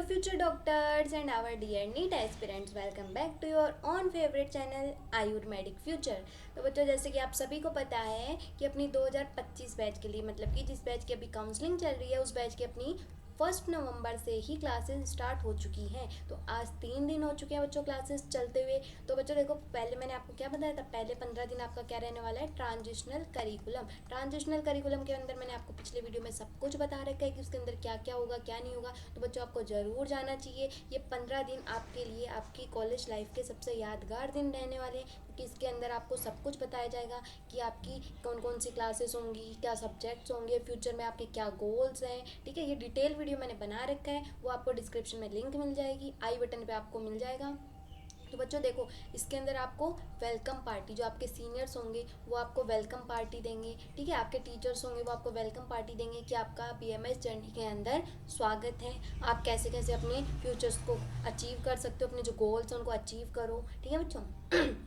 future doctors and our dear NEET aspirants, welcome back to your own favorite channel Ayurvedic future. तो बच्चों, जैसे कि आप सभी को पता है कि अपनी 2025 बैच के लिए, मतलब कि जिस बैच की अभी काउंसलिंग चल रही है उस बैच की अपनी 1 नवंबर से ही क्लासेस स्टार्ट हो चुकी हैं। तो आज 3 दिन हो चुके हैं बच्चों क्लासेस चलते हुए। तो बच्चों देखो, पहले मैंने आपको क्या बताया था, पहले 15 दिन आपका क्या रहने वाला है, ट्रांजिशनल करिकुलम। ट्रांजिशनल करिकुलम के अंदर मैंने आपको पिछले वीडियो में सब कुछ बता रखा है कि उसके अंदर क्या क्या होगा क्या नहीं होगा। तो बच्चों आपको ज़रूर जाना चाहिए। ये 15 दिन आपके लिए आपकी कॉलेज लाइफ के सबसे यादगार दिन रहने वाले हैं, क्योंकि इसके अंदर आपको सब कुछ बताया जाएगा कि आपकी कौन कौन सी क्लासेस होंगी, क्या सब्जेक्ट्स होंगे, फ्यूचर में आपके क्या गोल्स हैं। ठीक है, ये डिटेल वीडियो मैंने बना रखा है, वो आपको डिस्क्रिप्शन में लिंक मिल जाएगी, आई बटन पे आपको मिल जाएगा। तो बच्चों देखो, इसके अंदर आपको वेलकम पार्टी, जो आपके सीनियर्स होंगे वो आपको वेलकम पार्टी देंगे। ठीक है, आपके टीचर्स होंगे वो आपको वेलकम पार्टी देंगे कि आपका बीएमएस जर्नी के अंदर स्वागत है, आप कैसे कैसे अपने फ्यूचर्स को अचीव कर सकते हो, अपने जो गोल्स हैं उनको अचीव करो। ठीक है बच्चों।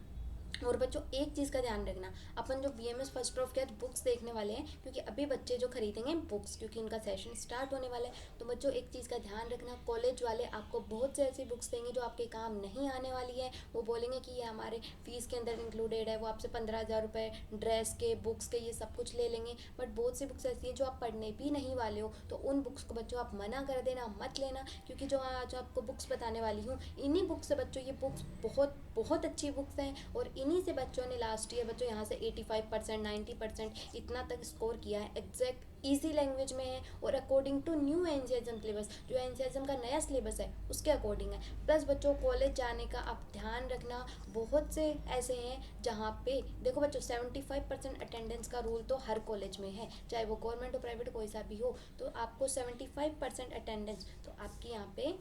और बच्चों एक चीज़ का ध्यान रखना, अपन जो बीएमएस फर्स्ट प्रॉफ के आज बुक्स देखने वाले हैं, क्योंकि अभी बच्चे जो खरीदेंगे बुक्स, क्योंकि इनका सेशन स्टार्ट होने वाला है। तो बच्चों एक चीज़ का ध्यान रखना, कॉलेज वाले आपको बहुत से ऐसी बुक्स देंगे जो आपके काम नहीं आने वाली है। वो बोलेंगे कि ये हमारे फीस के अंदर इंक्लूडेड है, वो आपसे 15,000 रुपये ड्रेस के, बुक्स के, ये सब कुछ ले लेंगे। बट बहुत सी बुक्स ऐसी हैं जो आप पढ़ने भी नहीं वाले हो, तो उन बुक्स को बच्चों आप मना कर देना, मत लेना। क्योंकि जो आज आपको बुक्स बताने वाली हूँ, इन्हीं बुक्स से बच्चों, ये बुक्स बहुत बहुत अच्छी बुक्स हैं, और इन्हीं से बच्चों ने लास्ट ईयर बच्चों यहाँ से 85% 90% इतना तक स्कोर किया है। एग्जैक्ट इजी लैंग्वेज में है, और according to new NCSM syllabus, जो एनसीएसएम का नया सिलेबस है उसके अकॉर्डिंग है। प्लस बच्चों कॉलेज जाने का आप ध्यान रखना, बहुत से ऐसे हैं जहाँ पे देखो बच्चों 75% अटेंडेंस का रूल तो हर कॉलेज में है, चाहे वो गवर्नमेंट हो प्राइवेट कोई सा भी हो। तो आपको 75% अटेंडेंस तो आपकी यहाँ पे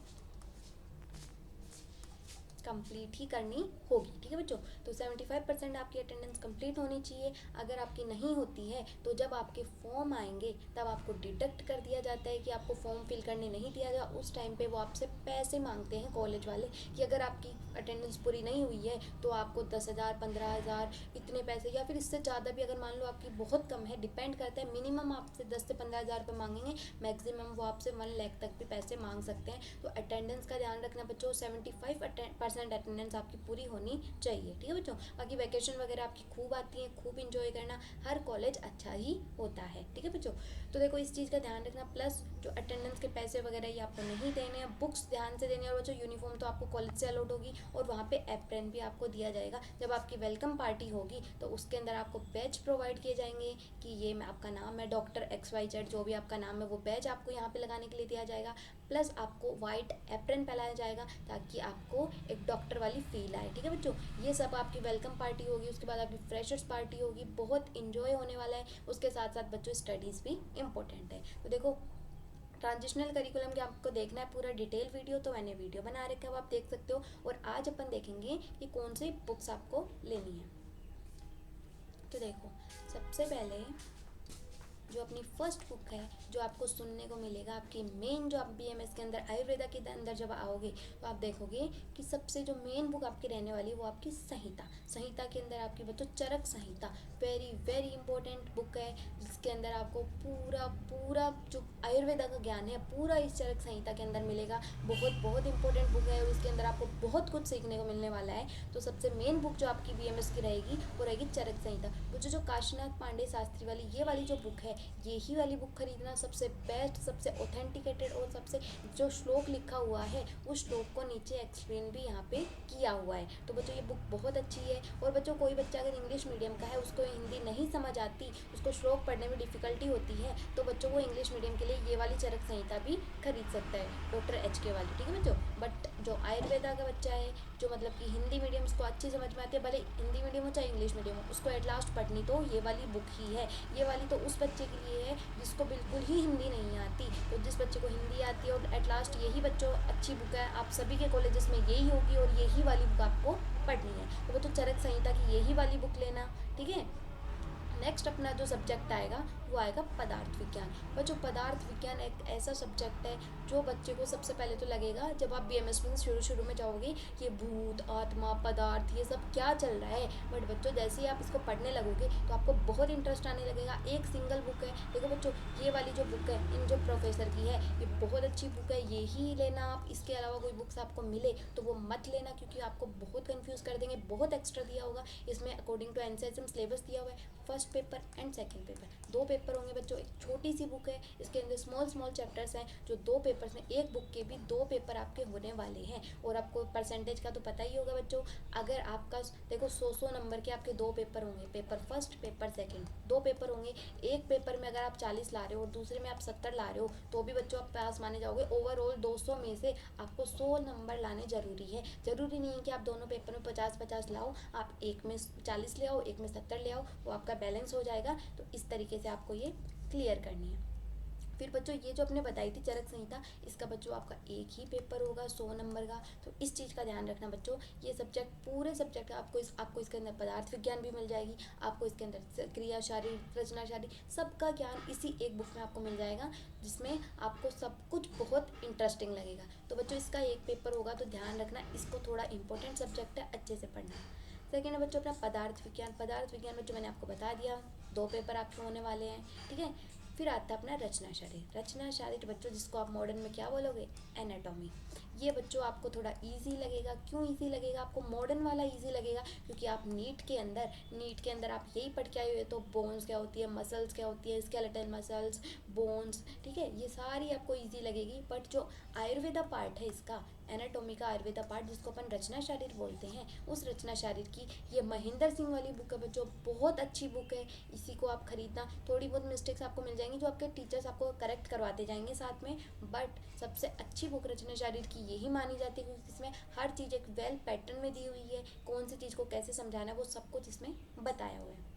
कंप्लीट ही करनी होगी। ठीक है बच्चों, तो 75% आपकी अटेंडेंस कंप्लीट होनी चाहिए। अगर आपकी नहीं होती है तो जब आपके फॉर्म आएंगे तब आपको डिडक्ट कर दिया जाता है कि आपको फॉर्म फिल करने नहीं दिया जाए। उस टाइम पे वो आपसे पैसे मांगते हैं कॉलेज वाले, कि अगर आपकी अटेंडेंस पूरी नहीं हुई है तो आपको 10,000 15,000 इतने पैसे, या फिर इससे ज़्यादा भी, अगर मान लो आपकी बहुत कम है, डिपेंड करता है, मिनिमम आपसे 10 से 15,000 रुपये मांगेंगे, मैक्सिमम वो आपसे 1 लाख तक भी पैसे मांग सकते हैं। तो अटेंडेंस का ध्यान रखना बच्चों, 75% अटेंडेंस आपकी पूरी होनी चाहिए। ठीक है बच्चों, बाकी वैकेशन वगैरह आपकी खूब आती है, खूब इंजॉय करना, हर कॉलेज अच्छा ही होता है। ठीक है बच्चों, तो देखो इस चीज़ का ध्यान रखना। प्लस जो अटेंडेंस के पैसे वगैरह ये आपको नहीं देने हैं, बुक्स ध्यान से देनी है। और बच्चों यूनिफॉर्म तो आपको कॉलेज से अलॉट होगी, और वहाँ पे एप्रन भी आपको दिया जाएगा। जब आपकी वेलकम पार्टी होगी तो उसके अंदर आपको बैच प्रोवाइड किए जाएंगे कि ये आपका नाम है डॉक्टर XYZ, जो भी आपका नाम है वो बैच आपको यहाँ पे लगाने के लिए दिया जाएगा। प्लस आपको वाइट एप्रन पहनाया जाएगा ताकि आपको एक डॉक्टर वाली फील आए। ठीक है बच्चों, ये सब आपकी वेलकम पार्टी होगी। उसके बाद आपकी फ्रेशर्स पार्टी होगी, बहुत इंजॉय होने वाला है। उसके साथ साथ बच्चों स्टडीज़ भी इम्पोर्टेंट है। तो देखो ट्रांजिशनल करिकुलम के आपको देखना है पूरा डिटेल वीडियो, तो मैंने वीडियो बना रखा है, वो आप देख सकते हो। और आज अपन देखेंगे कि कौन सी बुक्स आपको लेनी है। तो देखो, सबसे पहले जो अपनी फर्स्ट बुक है, जो आपको सुनने को मिलेगा आपकी मेन, जो आप बीएमएस के अंदर आयुर्वेदा के अंदर जब आओगे तो आप देखोगे कि सबसे जो मेन बुक आपकी रहने वाली है वो आपकी संहिता। संहिता के अंदर आपकी बच्चों चरक संहिता वेरी वेरी इंपॉर्टेंट बुक है, जिसके अंदर आपको पूरा पूरा जो आयुर्वेदा का ज्ञान है पूरा इस चरक संहिता के अंदर मिलेगा। बहुत बहुत इंपॉर्टेंट बुक है, और इसके अंदर आपको बहुत कुछ सीखने को मिलने वाला है। तो सबसे मेन बुक जो आपकी बीएमएस की रहेगी वो रहेगी चरक संहिता। तो जो काशीनाथ पांडे शास्त्री वाली ये वाली जो बुक है, यही वाली बुक खरीदना, सबसे बेस्ट, सबसे ऑथेंटिकेटेड, और सबसे जो श्लोक लिखा हुआ है उस श्लोक को नीचे एक्सप्लेन भी यहाँ पे किया हुआ है। तो बच्चों ये बुक बहुत अच्छी है। और बच्चों कोई बच्चा अगर इंग्लिश मीडियम का है, उसको हिंदी नहीं समझ आती, उसको श्लोक पढ़ने में डिफ़िकल्टी होती है, तो बच्चों वो इंग्लिश मीडियम के लिए ये वाली चरक संहिता भी खरीद सकता है, डॉक्टर HK वाली। ठीक है बच्चों, बट जो आयुर्वेदा का बच्चा है, जो मतलब कि हिंदी मीडियम उसको अच्छी समझ में आती है, भले हिंदी मीडियम हो चाहे इंग्लिश मीडियम हो, उसको एट लास्ट पढ़नी तो ये वाली बुक ही है। ये वाली तो उस बच्चे के लिए है जिसको बिल्कुल ही हिंदी नहीं आती। तो जिस बच्चे को हिंदी आती है, और एट लास्ट यही बच्चों अच्छी बुक है, आप सभी के कॉलेजेस में यही होगी, और यही वाली बुक आपको पढ़नी है। तो बच्चों चरक संहिता की यही वाली बुक लेना। ठीक है, नेक्स्ट अपना जो सब्जेक्ट आएगा वो आएगा पदार्थ विज्ञान। बच्चों पदार्थ विज्ञान एक ऐसा सब्जेक्ट है जो बच्चे को सबसे पहले तो लगेगा, जब आप BMS में शुरू में जाओगे, ये भूत आत्मा पदार्थ ये सब क्या चल रहा है, बट बच्चों जैसे ही आप इसको पढ़ने लगोगे तो आपको बहुत इंटरेस्ट आने लगेगा। एक सिंगल बुक है, देखो बच्चों ये वाली जो बुक है इन जो प्रोफेसर की है, ये बहुत अच्छी बुक है, ये ही लेना आप। इसके अलावा कोई बुक्स आपको मिले तो वो मत लेना, क्योंकि आपको बहुत कंफ्यूज कर देंगे। बहुत एक्स्ट्रा दिया होगा इसमें, अकॉर्डिंग टू NCSM सिलेबस दिया हुआ है। First paper and second paper 2 paper होंगे बच्चों। एक छोटी सी बुक है, इसके अंदर स्मॉल चैप्टर्स हैं जो 2 पेपर्स में, एक बुक के भी 2 पेपर आपके होने वाले हैं। और आपको परसेंटेज का तो पता ही होगा बच्चों, अगर आपका देखो 100 नंबर के आपके 2 पेपर होंगे, paper first paper second 2 paper होंगे। एक पेपर में अगर आप 40 ला रहे हो और दूसरे में आप 70 ला रहे हो तो भी बच्चों आप पास माने जाओगे। ओवरऑल 200 में से आपको 100 नंबर लाने जरूरी है। जरूरी नहीं है कि आप दोनों पेपर में 50-50 लाओ, आप एक में 40 ले आओ, एक में 70 ले आओ, वो आपका बैलेंस हो जाएगा। तो इस तरीके से आपको ये क्लियर करनी है। फिर बच्चों ये जो आपने बताई थी चरक संहिता, इसका बच्चों आपका एक ही पेपर होगा 100 नंबर का। तो इस चीज़ का ध्यान रखना बच्चों। ये सब्जेक्ट पूरे सब्जेक्ट आपको इसके अंदर पदार्थ विज्ञान भी मिल जाएगी, आपको इसके अंदर क्रिया शारीर रचना शारीर सबका ज्ञान इसी एक बुक में आपको मिल जाएगा, जिसमें आपको सब कुछ बहुत इंटरेस्टिंग लगेगा। तो बच्चों इसका एक पेपर होगा, तो ध्यान रखना, इसको थोड़ा इंपॉर्टेंट सब्जेक्ट है, अच्छे से पढ़ना। सेकेंड है बच्चों अपना पदार्थ विज्ञान। पदार्थ विज्ञान बच्चों मैंने आपको बता दिया 2 पेपर आपके होने वाले हैं, ठीक है। फिर आता है अपना रचना शारीर। रचना शारीर बच्चों जिसको आप मॉडर्न में क्या बोलोगे, एनाटॉमी। ये बच्चों आपको थोड़ा इजी लगेगा। क्यों इजी लगेगा आपको, मॉडर्न वाला इजी लगेगा क्योंकि आप नीट के अंदर आप यही पढ़ के आए हुए, तो बोन्स क्या होती है, मसल्स क्या होती है, स्केलेटल मसल्स, बोन्स, ठीक है, ये सारी आपको इजी लगेगी। बट जो आयुर्वेदा पार्ट है इसका, एनाटॉमी का आयुर्वेदा पार्ट जिसको अपन रचना शारीर बोलते हैं, उस रचना शारीर की ये महेंद्र सिंह वाली बुक है बच्चों, बहुत अच्छी बुक है। इसी को आप खरीदना। थोड़ी बहुत मिस्टेक्स आपको मिल जाएंगी जो आपके टीचर्स आपको करेक्ट करवाते जाएंगे साथ में, बट सबसे अच्छी बुक रचना शारीर की यही मानी जाती है क्योंकि इसमें हर चीज़ एक वेल पैटर्न में दी हुई है, कौन सी चीज़ को कैसे समझाना है वो सब कुछ इसमें बताया हुआ है,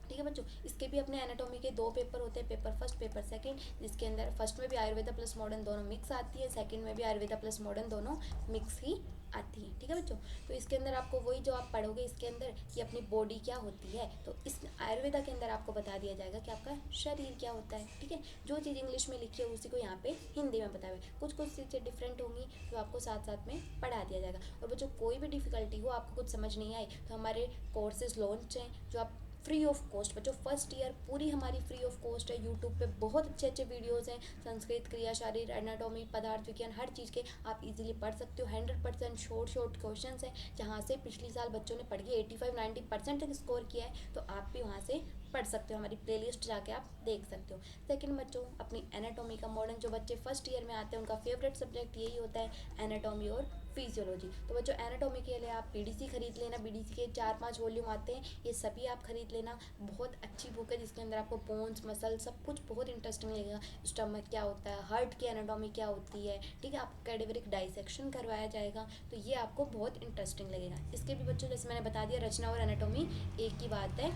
ठीक है बच्चों। इसके भी अपने एनाटॉमी के 2 पेपर होते हैं, पेपर फर्स्ट पेपर सेकंड, जिसके अंदर फर्स्ट में भी आयुर्वेदा प्लस मॉडर्न दोनों मिक्स आती है, सेकंड में भी आयुर्वेदा प्लस मॉडर्न दोनों मिक्स ही आती है, ठीक है बच्चों। तो इसके अंदर आपको वही जो आप पढ़ोगे इसके अंदर कि अपनी बॉडी क्या होती है, तो इस आयुर्वेदा के अंदर आपको बता दिया जाएगा कि आपका शरीर क्या होता है, ठीक है। जो चीज़ इंग्लिश में लिखी है उसी को यहाँ पे हिंदी में बताया हुआ है। कुछ चीज़ें डिफरेंट होंगी तो आपको साथ साथ में पढ़ा दिया जाएगा। और बच्चों कोई भी डिफिकल्टी हो, आपको कुछ समझ नहीं आई, तो हमारे कोर्सेज लॉन्च हैं जो आप फ्री ऑफ कॉस्ट, बच्चों फर्स्ट ईयर पूरी हमारी फ्री ऑफ कॉस्ट है। यूट्यूब पे बहुत अच्छे अच्छे वीडियोस हैं, संस्कृत, क्रिया शारीर, एनाटॉमी, पदार्थ विज्ञान, हर चीज़ के आप इजीली पढ़ सकते हो। 100% शॉर्ट क्वेश्चंस हैं, जहाँ से पिछली साल बच्चों ने पढ़ के 85-90% तक स्कोर किया है, तो आप भी वहाँ से पढ़ सकते हो। हमारी प्लेलिस्ट जाके आप देख सकते हो। सेकंड बच्चों अपनी एनाटॉमी का मॉडर्न, जो बच्चे फर्स्ट ईयर में आते हैं उनका फेवरेट सब्जेक्ट यही होता है, एनाटॉमी और फिजियोलॉजी। तो बच्चों एनाटॉमी के लिए आप BDC खरीद लेना, BDC के 4-5 वॉल्यूम आते हैं, ये सभी आप खरीद लेना। बहुत अच्छी बुक है जिसके अंदर आपको बोन्स मसल सब कुछ बहुत इंटरेस्टिंग लगेगा। स्टमक क्या होता है, हार्ट की एनाटॉमी क्या होती है, ठीक है, आपको कैडेवरिक डाइसेक्शन करवाया जाएगा, तो ये आपको बहुत इंटरेस्टिंग लगेगा। इसके भी बच्चों जैसे मैंने बता दिया रचना और एनाटॉमी एक ही बात है,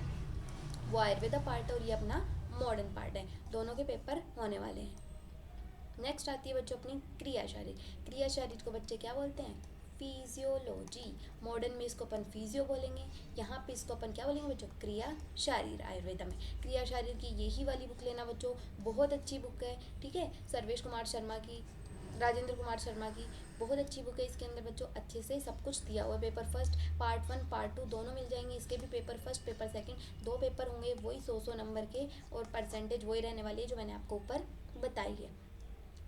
वो आयुर्वेदा पार्ट है और ये अपना मॉडर्न पार्ट है, दोनों के पेपर होने वाले हैं। नेक्स्ट आती है बच्चों अपनी क्रिया शारीर। क्रिया शारीर को बच्चे क्या बोलते हैं, फिजियोलॉजी। मॉडर्न में इसको अपन फिजियो बोलेंगे, यहाँ पे इसको अपन क्या बोलेंगे बच्चों, क्रिया शारीर। आयुर्वेदा में क्रिया शारीर की यही वाली बुक लेना बच्चों, बहुत अच्छी बुक है, ठीक है। सर्वेश कुमार शर्मा की, राजेंद्र कुमार शर्मा की बहुत अच्छी बुक है। इसके अंदर बच्चों अच्छे से सब कुछ दिया हुआ है। पेपर फर्स्ट पार्ट 1 पार्ट 2 दोनों मिल जाएंगे। इसके भी paper first paper second 2 paper होंगे, वही 100 नंबर के, और परसेंटेज वही रहने वाली है जो मैंने आपको ऊपर बताई है।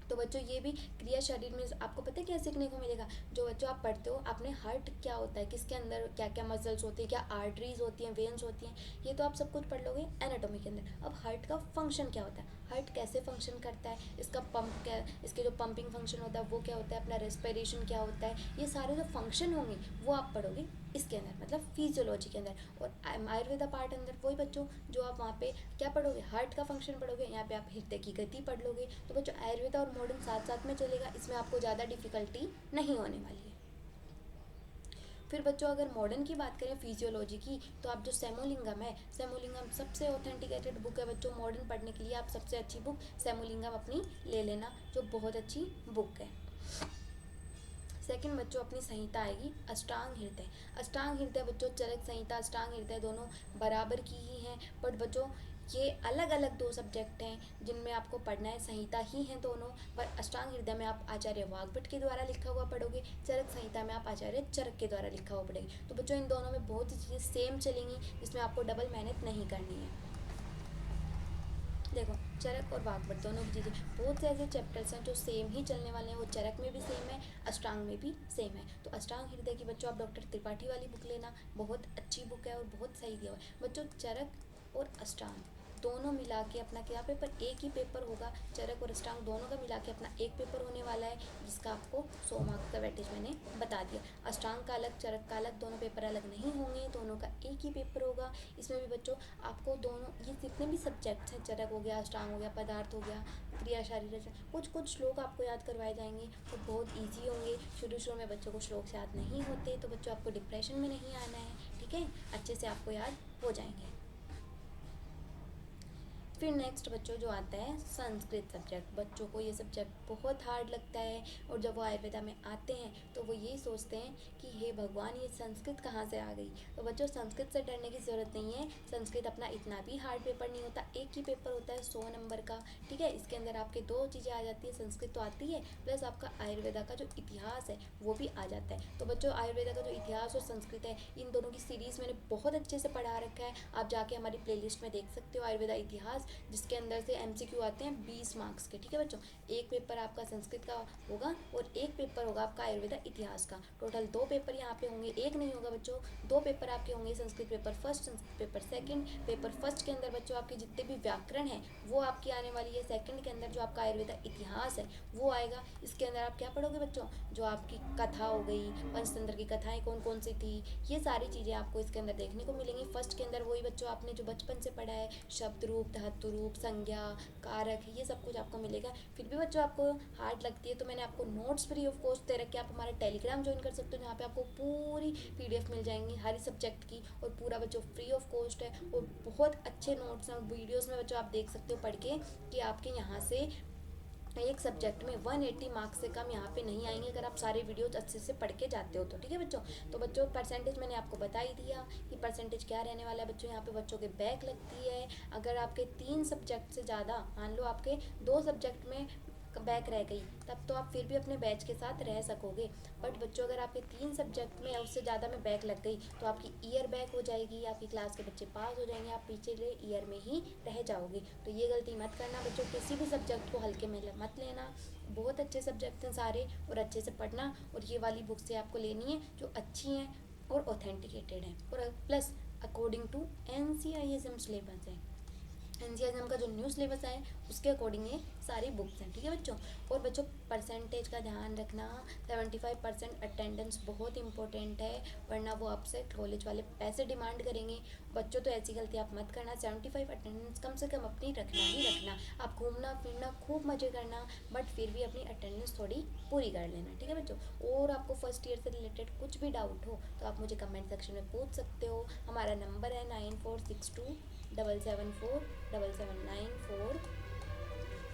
तो बच्चों ये भी क्रिया शरीर में आपको पता है क्या सीखने को मिलेगा, जो बच्चों आप पढ़ते हो आपने हार्ट क्या होता है, किसके अंदर क्या क्या मसल्स होती है, क्या आर्टरीज होती हैं, वेन्स होती हैं, ये तो आप सब कुछ पढ़ लोगे एनाटॉमी के अंदर। अब हार्ट का फंक्शन क्या होता है, हार्ट कैसे फंक्शन करता है, इसका पंप क्या, इसके जो पंपिंग फंक्शन होता है वो क्या होता है, अपना रेस्पिरेशन क्या होता है, ये सारे जो फंक्शन होंगे वो आप पढ़ोगे इसके अंदर, मतलब फिजियोलॉजी के अंदर। और आयुर्वेदा पार्ट अंदर वही बच्चों जो आप वहाँ पे क्या पढ़ोगे, हार्ट का फंक्शन पढ़ोगे, यहाँ पे आप हृदय की गति पढ़ लोगे। तो बच्चों आयुर्वेदा और मॉडर्न साथ साथ में चलेगा, इसमें आपको ज़्यादा डिफिकल्टी नहीं होने वाली है। फिर बच्चों अगर मॉडर्न की बात करें फिजियोलॉजी की, तो आप जो सेमोलिंगम है, सेमोलिंगम सबसे ऑथेंटिकेटेड बुक है बच्चों मॉडर्न पढ़ने के लिए। आप सबसे अच्छी बुक सेमोलिंगम अपनी ले लेना, जो बहुत अच्छी बुक है। सेकंड बच्चों अपनी संहिता आएगी अष्टांग हृदय। अष्टांग हृदय बच्चों चरक संहिता अष्टांग हृदय दोनों बराबर की ही हैं, बट बच्चों ये अलग अलग दो सब्जेक्ट हैं जिनमें आपको पढ़ना है, संहिता ही हैं दोनों, पर अष्टांग हृदय में आप आचार्य वाग्भट के द्वारा लिखा हुआ पढ़ोगे, चरक संहिता में आप आचार्य चरक के द्वारा लिखा हुआ पढ़ेंगे। तो बच्चों इन दोनों में बहुत सी चीज़ें सेम चलेंगी जिसमें आपको डबल मेहनत नहीं करनी है। देखो चरक और वाग्भट दोनों की चीज़ें, बहुत से ऐसे चैप्टर्स हैं जो सेम ही चलने वाले हैं, वो चरक में भी सेम है, अष्टांग में भी सेम है। तो अष्टांग हृदय की बच्चों आप डॉक्टर त्रिपाठी वाली बुक लेना, बहुत अच्छी बुक है और बहुत सही दिया हुआ है बच्चों। चरक और अष्टांग दोनों मिला के अपना क्या पेपर, एक ही पेपर होगा, चरक और अष्टांग दोनों का मिला के अपना एक पेपर होने वाला है, जिसका आपको 100 मार्क्स का वेटेज मैंने बता दिया। अष्टांग का अलग, चरक का अलग, दोनों पेपर अलग नहीं होंगे, दोनों का एक ही पेपर होगा। इसमें भी बच्चों आपको दोनों ये जितने भी सब्जेक्ट्स हैं, चरक हो गया, अष्टांग हो गया, पदार्थ हो गया, क्रिया, शारीरिक, कुछ श्लोक आपको याद करवाए जाएंगे तो बहुत ईजी होंगे। शुरू में बच्चों को श्लोक याद नहीं होते तो बच्चों आपको डिप्रेशन में नहीं आना है, ठीक है, अच्छे से आपको याद हो जाएंगे। फिर नेक्स्ट बच्चों जो आता है संस्कृत सब्जेक्ट, बच्चों को ये सब्जेक्ट बहुत हार्ड लगता है और जब वो आयुर्वेदा में आते हैं तो वो यही सोचते हैं कि हे भगवान ये संस्कृत कहाँ से आ गई। तो बच्चों संस्कृत से डरने की ज़रूरत नहीं है, संस्कृत अपना इतना भी हार्ड पेपर नहीं होता, एक ही पेपर होता है 100 नंबर का, ठीक है। इसके अंदर आपके दो चीज़ें आ जाती है, संस्कृत तो आती है प्लस आपका आयुर्वेदा का जो इतिहास है वो भी आ जाता है। तो बच्चों आयुर्वेदा का जो इतिहास और संस्कृत है इन दोनों की सीरीज़ मैंने बहुत अच्छे से पढ़ा रखा है, आप जाके हमारी प्लेलिस्ट में देख सकते हो आयुर्वेदा इतिहास, जिसके अंदर से एमसीक्यू आते हैं 20 मार्क्स के, ठीक है बच्चों। एक पेपर आपका संस्कृत का होगा और एक पेपर होगा आपका आयुर्वेदा इतिहास का, टोटल 2 पेपर यहाँ पे होंगे, एक नहीं होगा बच्चों, 2 पेपर आपके होंगे, Sanskrit paper first, Sanskrit paper second. Paper first के अंदर बच्चों आपके जितने भी व्याकरण है वो आपकी आने वाली है, सेकंड के अंदर जो आपका आयुर्वेदा इतिहास है वो आएगा। इसके अंदर आप क्या पढ़ोगे बच्चों, जो आपकी कथा हो गई, पंचतंत्र की कथाएं कौन कौन सी थी, ये सारी चीज़ें आपको इसके अंदर देखने को मिलेंगी। फर्स्ट के अंदर वही बच्चों आपने जो बचपन से पढ़ा है, शब्द रूप, धातु रूप, संज्ञा, कारक, ये सब कुछ आपको मिलेगा। फिर भी बच्चों आपको हार्ड लगती है तो मैंने आपको नोट्स फ्री ऑफ कॉस्ट दे रखे, आप हमारा टेलीग्राम ज्वाइन कर सकते हो जहाँ पे आपको पूरी पीडीएफ मिल जाएंगी हर सब्जेक्ट की, और पूरा बच्चों फ्री ऑफ कॉस्ट है और बहुत अच्छे नोट्स हैं, वीडियोस में बच्चों आप देख सकते हो पढ़ के कि आपके यहाँ से एक सब्जेक्ट में 180 मार्क्स से कम यहाँ पे नहीं आएंगे अगर आप सारे वीडियोज अच्छे से पढ़ के जाते हो तो, ठीक है बच्चों। तो बच्चों परसेंटेज मैंने आपको बता ही दिया कि परसेंटेज क्या रहने वाला है बच्चों। यहाँ पे बच्चों के बैक लगती है, अगर आपके 3 सब्जेक्ट से ज़्यादा, मान लो आपके 2 सब्जेक्ट में बैक रह गई तब तो आप फिर भी अपने बैच के साथ रह सकोगे, बट बच्चों अगर आपके 3 सब्जेक्ट में उससे ज़्यादा में बैक लग गई तो आपकी ईयर बैक हो जाएगी, आपकी क्लास के बच्चे पास हो जाएंगे, आप पिछले ईयर में ही रह जाओगे। तो ये गलती मत करना बच्चों, किसी भी सब्जेक्ट को हल्के में मत लेना, बहुत अच्छे सब्जेक्ट हैं सारे और अच्छे से पढ़ना, और ये वाली बुक से आपको लेनी है जो अच्छी हैं और ऑथेंटिकेटेड हैं और plus according to NCISM syllabus है। NCISM का जो न्यू सिलेबस है उसके अकॉर्डिंग ये सारी बुक्स हैं, ठीक है बच्चों। और बच्चों परसेंटेज का ध्यान रखना, 75% अटेंडेंस बहुत इंपॉर्टेंट है, वरना वो आपसे कॉलेज वाले पैसे डिमांड करेंगे। बच्चों तो ऐसी गलती आप मत करना, 75 अटेंडेंस कम से कम अपनी रखना ही रखना। आप घूमना फिरना खूब मज़े करना, बट फिर भी अपनी अटेंडेंस थोड़ी पूरी कर लेना, ठीक है बच्चों। और आपको फर्स्ट ईयर से रिलेटेड कुछ भी डाउट हो तो आप मुझे कमेंट सेक्शन में पूछ सकते हो। हमारा नंबर है 9462777794।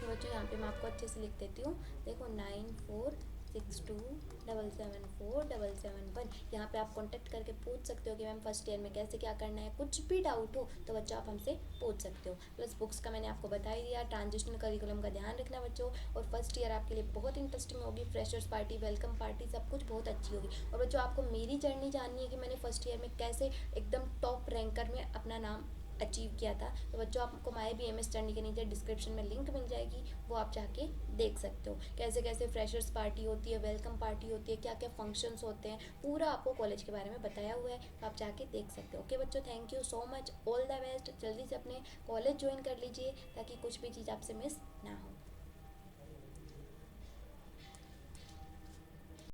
बच्चों यहाँ पे मैं आपको अच्छे से लिख देती हूँ, देखो 9462774771। यहाँ पे आप कांटेक्ट करके पूछ सकते हो कि मैम फर्स्ट ईयर में कैसे क्या करना है, कुछ भी डाउट हो तो बच्चों आप हमसे पूछ सकते हो। प्लस बुक्स का मैंने आपको बता ही दिया, ट्रांजिशनल करिकुलम का ध्यान रखना बच्चों, और फर्स्ट ईयर आपके लिए बहुत इंटरेस्टिंग होगी, फ्रेशर्स पार्टी, वेलकम पार्टी, सब कुछ बहुत अच्छी होगी। और बच्चों आपको मेरी जर्नी जाननी है कि मैंने फर्स्ट ईयर में कैसे एकदम टॉप रैंकर में अपना नाम अचीव किया था, तो बच्चों आपको माय BMS जर्नी के नीचे डिस्क्रिप्शन में लिंक मिल जाएगी, वो आप जाके देख सकते हो कैसे कैसे फ्रेशर्स पार्टी होती है, वेलकम पार्टी होती है, क्या क्या फंक्शंस होते हैं, पूरा आपको कॉलेज के बारे में बताया हुआ है, तो आप जाके देख सकते हो। ओके बच्चों, thank you so much, all the best, जल्दी से अपने कॉलेज ज्वाइन कर लीजिए ताकि कुछ भी चीज़ आपसे मिस ना हो।